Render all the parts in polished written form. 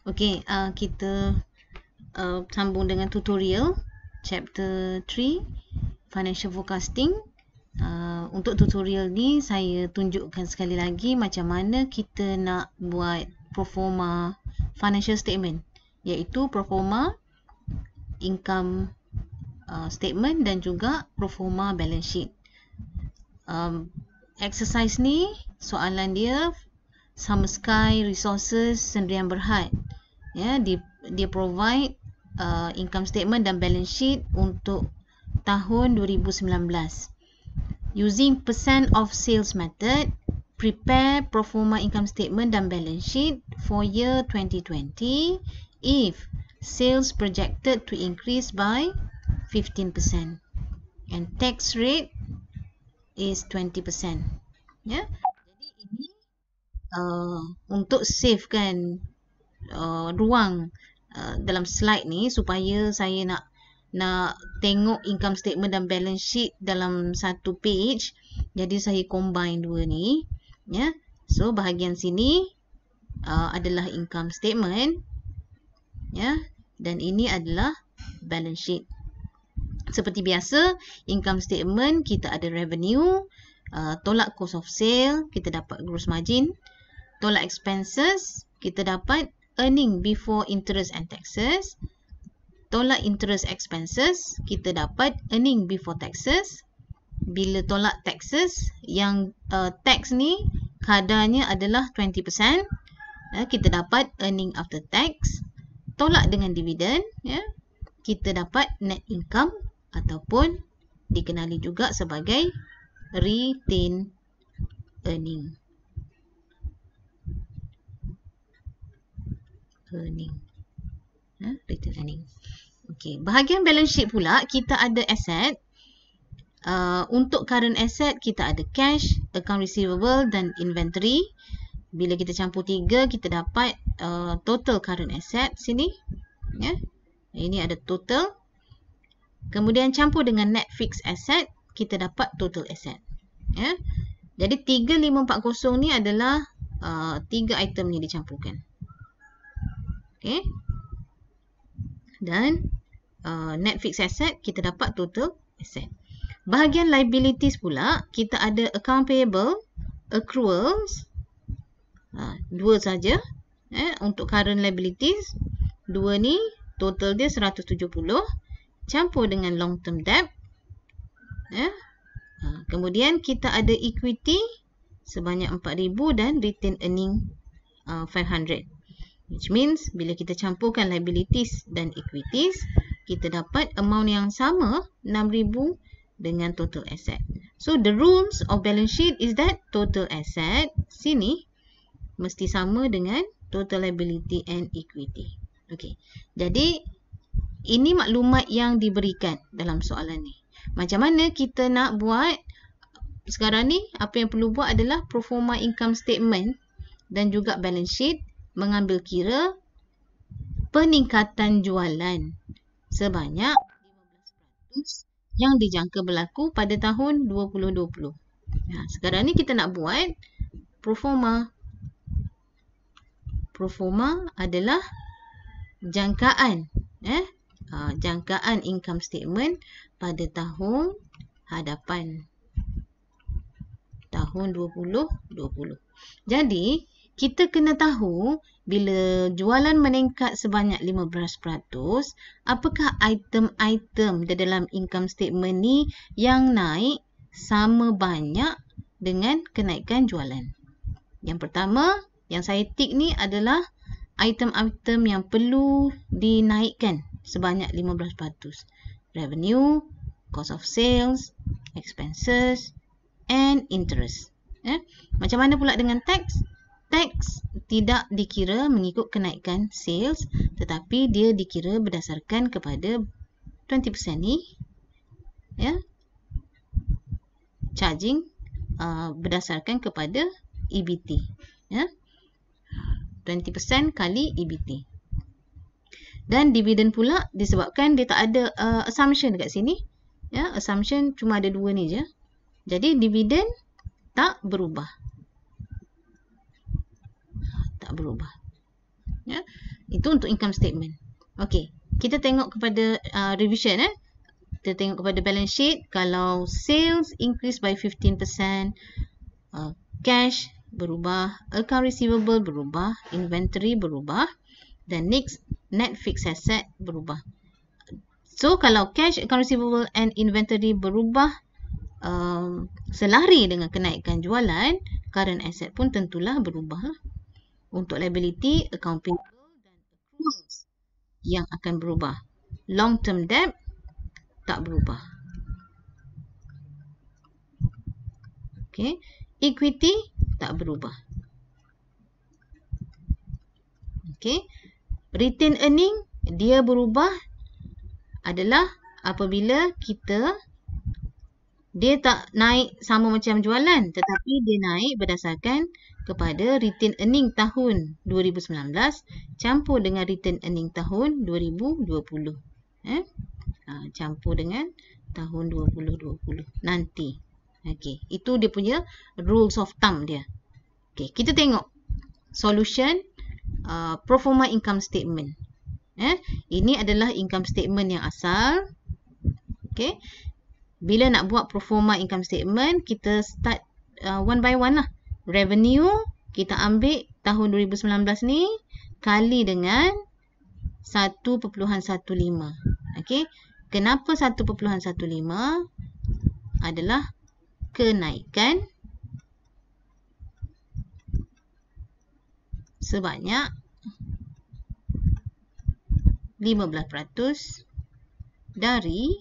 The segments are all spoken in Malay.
Okey, kita sambung dengan tutorial chapter 3 financial forecasting. Untuk tutorial ni saya tunjukkan sekali lagi macam mana kita nak buat proforma financial statement, iaitu proforma income statement dan juga proforma balance sheet. Exercise ni soalan dia Summer Sky Resources Sdn Bhd, ya, dia provide income statement dan balance sheet untuk tahun 2019. Using percent of sales method, prepare proforma income statement dan balance sheet for year 2020 if sales projected to increase by 15% and tax rate is 20%. Ya. Jadi ini untuk save kan ruang dalam slide ni supaya saya nak tengok income statement dan balance sheet dalam satu page. Jadi saya combine dua ni, ya. So bahagian sini adalah income statement, ya, dan ini adalah balance sheet. Seperti biasa, income statement kita ada revenue, tolak cost of sale, kita dapat gross margin, tolak expenses, kita dapat earning before interest and taxes, tolak interest expenses, kita dapat earning before taxes. Bila tolak taxes, yang tax ni kadarnya adalah 20%, kita dapat earning after tax. Tolak dengan dividen, ya, kita dapat net income ataupun dikenali juga sebagai retained earning. Retained earning. Okey, bahagian balance sheet pula kita ada asset. Untuk current asset kita ada cash, account receivable dan inventory. Bila kita campur tiga kita dapat total current asset sini, ya. Ini ada total. Kemudian campur dengan net fixed asset, kita dapat total asset, ya. Jadi 3540 ni adalah tiga item ni dicampurkan. Okey. Dan net fixed asset kita dapat total asset. Bahagian liabilities pula kita ada account payable, accruals, dua saja. Untuk current liabilities, dua ni total dia 170, campur dengan long term debt. Kemudian kita ada equity sebanyak 4000 dan retained earning 500. Which means bila kita campurkan liabilities dan equities, kita dapat amount yang sama 6000 dengan total asset. So the rules of balance sheet is that total asset sini mesti sama dengan total liability and equity. Okey. Jadi ini maklumat yang diberikan dalam soalan ni. Macam mana kita nak buat sekarang ni? Apa yang perlu buat adalah proforma income statement dan juga balance sheet, mengambil kira peningkatan jualan sebanyak 15% yang dijangka berlaku pada tahun 2020. Sekarang ni kita nak buat proforma. Proforma adalah jangkaan, jangkaan income statement pada tahun hadapan, tahun 2020. Jadi kita kena tahu bila jualan meningkat sebanyak 15%, apakah item-item di dalam income statement ni yang naik sama banyak dengan kenaikan jualan. Yang pertama, yang saya tik ni adalah item-item yang perlu dinaikkan sebanyak 15%. Revenue, cost of sales, expenses and interest. Macam mana pula dengan tax? Tax tidak dikira mengikut kenaikan sales, tetapi dia dikira berdasarkan kepada 20% ni, ya, charging berdasarkan kepada EBT, ya, 20% kali EBT. Dan dividen pula disebabkan dia tak ada assumption dekat sini, ya, assumption cuma ada dua ni je. Jadi dividen tak berubah. Tak berubah. Ya. Itu untuk income statement. Okey, kita tengok kepada revision. Kita tengok kepada balance sheet. Kalau sales increase by 15%, cash berubah, account receivable berubah, inventory berubah, dan next net fixed asset berubah. So kalau cash, account receivable and inventory berubah selari dengan kenaikan jualan, current asset pun tentulah berubah. Untuk liability, account payable dan accruals yang akan berubah. Long term debt tak berubah. Okay. Equity tak berubah. Okay. Retained earning dia berubah adalah apabila dia tak naik sama macam jualan, tetapi dia naik berdasarkan kepada retained earning tahun 2019 campur dengan retained earning tahun 2020. Campur dengan tahun 2020 nanti. Okey, itu dia punya rules of thumb dia. Okey, kita tengok solution pro forma income statement. Ini adalah income statement yang asal. Okey. Bila nak buat pro forma income statement, kita start one by one lah. Revenue kita ambil tahun 2019 ni kali dengan 1.15. Okey. Kenapa 1.15? Adalah kenaikan sebanyak 15% dari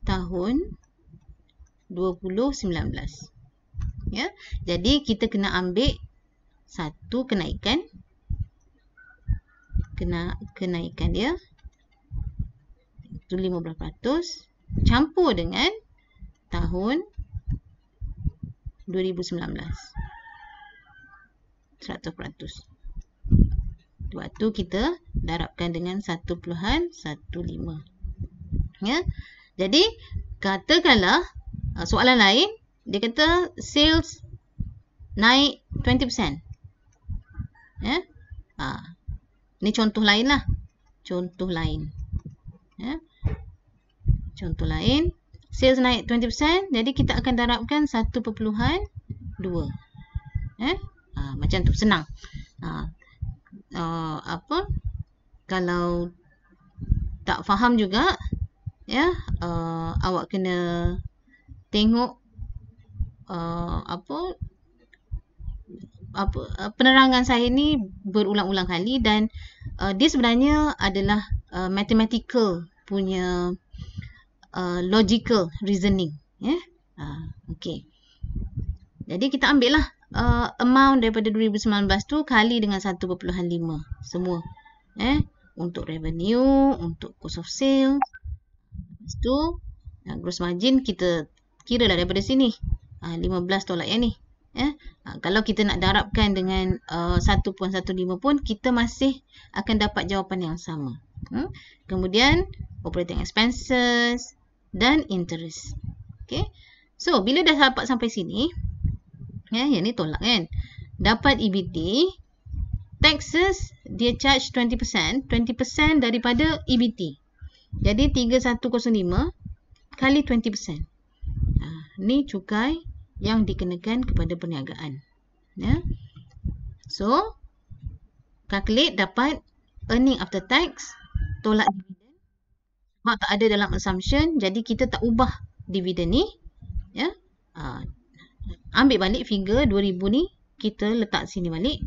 tahun 2019. Ya, jadi kita kena ambil satu kenaikan dia itu 15% campur dengan tahun 2019 100%. Waktu kita darabkan dengan 1.15. Ya. Jadi katakanlah soalan lain dia kata sales naik 20%. Ya. Ini contoh lain lah. Contoh lain. Ya. Contoh lain, sales naik 20%, jadi kita akan darabkan 1.2. Macam tu, senang. Kalau tak faham juga, ya, awak kena tengok penerangan saya ni berulang-ulang kali, dan dia sebenarnya adalah mathematical punya logical reasoning. Okay. Jadi kita ambil lah amount daripada 2019 tu kali dengan 1.5 semua. Untuk revenue, untuk cost of sales. Lepas tu gross margin kita kira lah daripada sini. 15 tolak yang ni. Kalau kita nak darabkan dengan 1.15 pun kita masih akan dapat jawapan yang sama. Kemudian operating expenses dan interest. Okay. So bila dah dapat sampai sini, yang ni tolak kan. Dapat EBT, taxes dia charge 20% daripada EBT. Jadi 3105 kali 20%. Ni cukai yang dikenakan kepada perniagaan. Ya. So calculate dapat earning after tax tolak dividen. Sebab tak ada dalam assumption, jadi kita tak ubah dividen ni. Ya. Ambil balik figure 2000 ni, kita letak sini balik.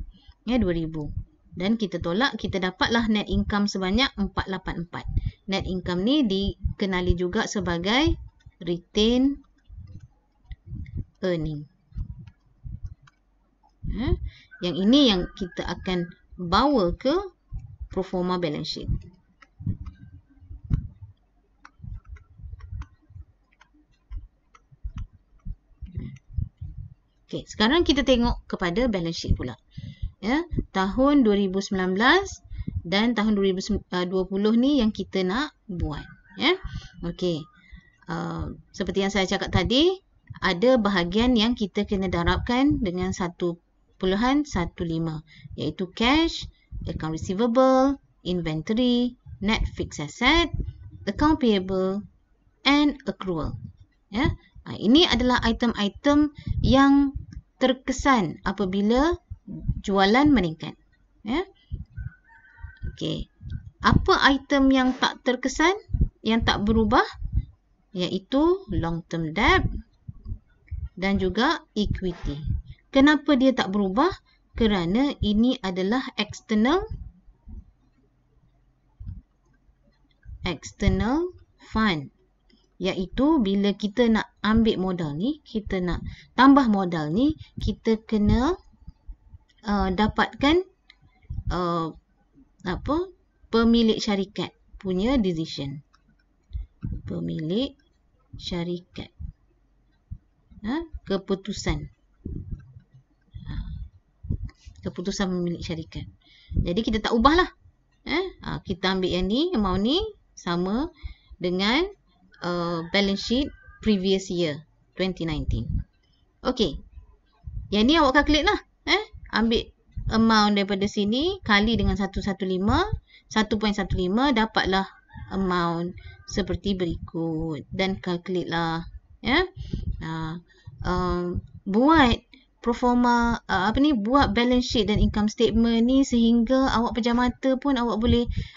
Ya, 2000. Dan kita tolak, kita dapatlah net income sebanyak 484. Net income ni dikenali juga sebagai retained earning. Yang ini yang kita akan bawa ke pro forma balance sheet. Okay, sekarang kita tengok kepada balance sheet pula. Ya, tahun 2019 dan tahun 2020 ni yang kita nak buat. Ya, okay. Seperti yang saya cakap tadi, ada bahagian yang kita kena darabkan dengan 1.15, iaitu cash, account receivable, inventory, net fixed asset, account payable and accrual. Ya. Ini adalah item-item yang terkesan apabila jualan meningkat. Ya. Okey. Apa item yang tak terkesan, yang tak berubah? Iaitu long term debt dan juga equity. Kenapa dia tak berubah? Kerana ini adalah external fund. Iaitu bila kita nak ambil modal ni, kita nak tambah modal ni, kita kena dapatkan pemilik syarikat punya decision. Pemilik syarikat. Keputusan. Keputusan pemilik syarikat. Jadi kita tak ubahlah. Kita ambil yang ni, amount ni sama dengan balance sheet previous year 2019. Okey. Yang ni awak calculate lah. Ambil amount daripada sini kali dengan 1.15 dapatlah amount seperti berikut dan calculate lah. Buat proforma buat balance sheet dan income statement ni sehingga awak pejam mata pun awak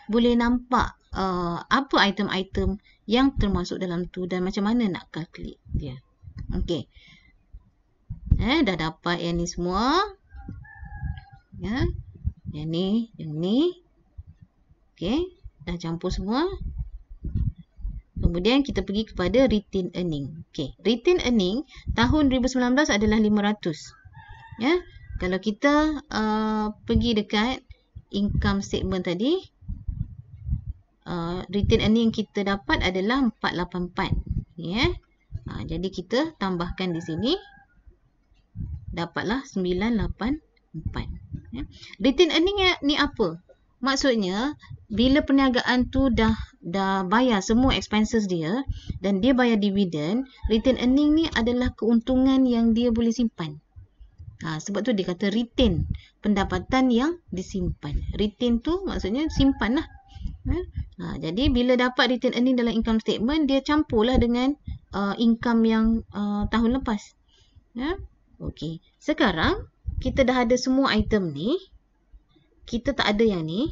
boleh nampak apa item-item yang termasuk dalam tu dan macam mana nak calculate dia. Okey. Dah dapat yang ni semua. Yang ni. Okey, dah campur semua. Kemudian kita pergi kepada retained earning. Okey, retained earning tahun 2019 adalah 500. Kalau kita pergi dekat income statement tadi, retained earning kita dapat adalah 484. Jadi kita tambahkan di sini, dapatlah 984. Retained earning ni apa? Maksudnya bila perniagaan tu dah bayar semua expenses dia dan dia bayar dividen, retained earning ni adalah keuntungan yang dia boleh simpan. Sebab tu dia kata retain, pendapatan yang disimpan. Retain tu maksudnya simpan lah. Jadi bila dapat retained earning dalam income statement, dia campurlah dengan income yang tahun lepas. Okey. Sekarang kita dah ada semua item ni. Kita tak ada yang ni.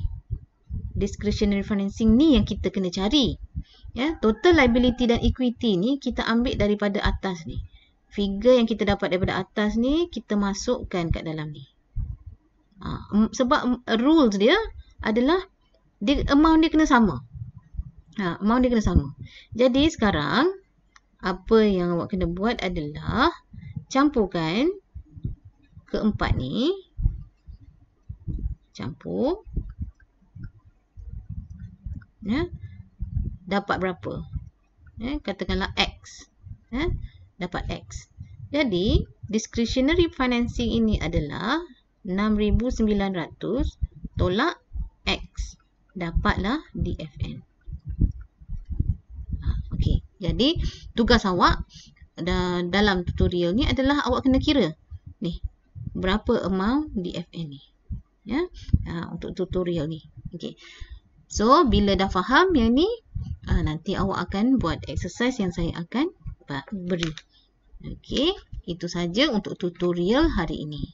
Discretionary financing ni yang kita kena cari. Total liability dan equity ni kita ambil daripada atas ni. Figure yang kita dapat daripada atas ni kita masukkan kat dalam ni. Sebab rules dia adalah amount dia kena sama. Amount dia kena sama. Jadi sekarang apa yang awak kena buat adalah campurkan keempat ni. Campur. Dapat berapa? Katakanlah X. Dapat X. Jadi, discretionary financing ini adalah 6,900 tolak X. Dapatlah DFN. Okey. Jadi, tugas awak dalam tutorial ni adalah awak kena kira. Ni, berapa amount DFN ni. Untuk tutorial ni. Okey. So, bila dah faham yang ni, nanti awak akan buat exercise yang saya akan beri. Okey, itu saja untuk tutorial hari ini.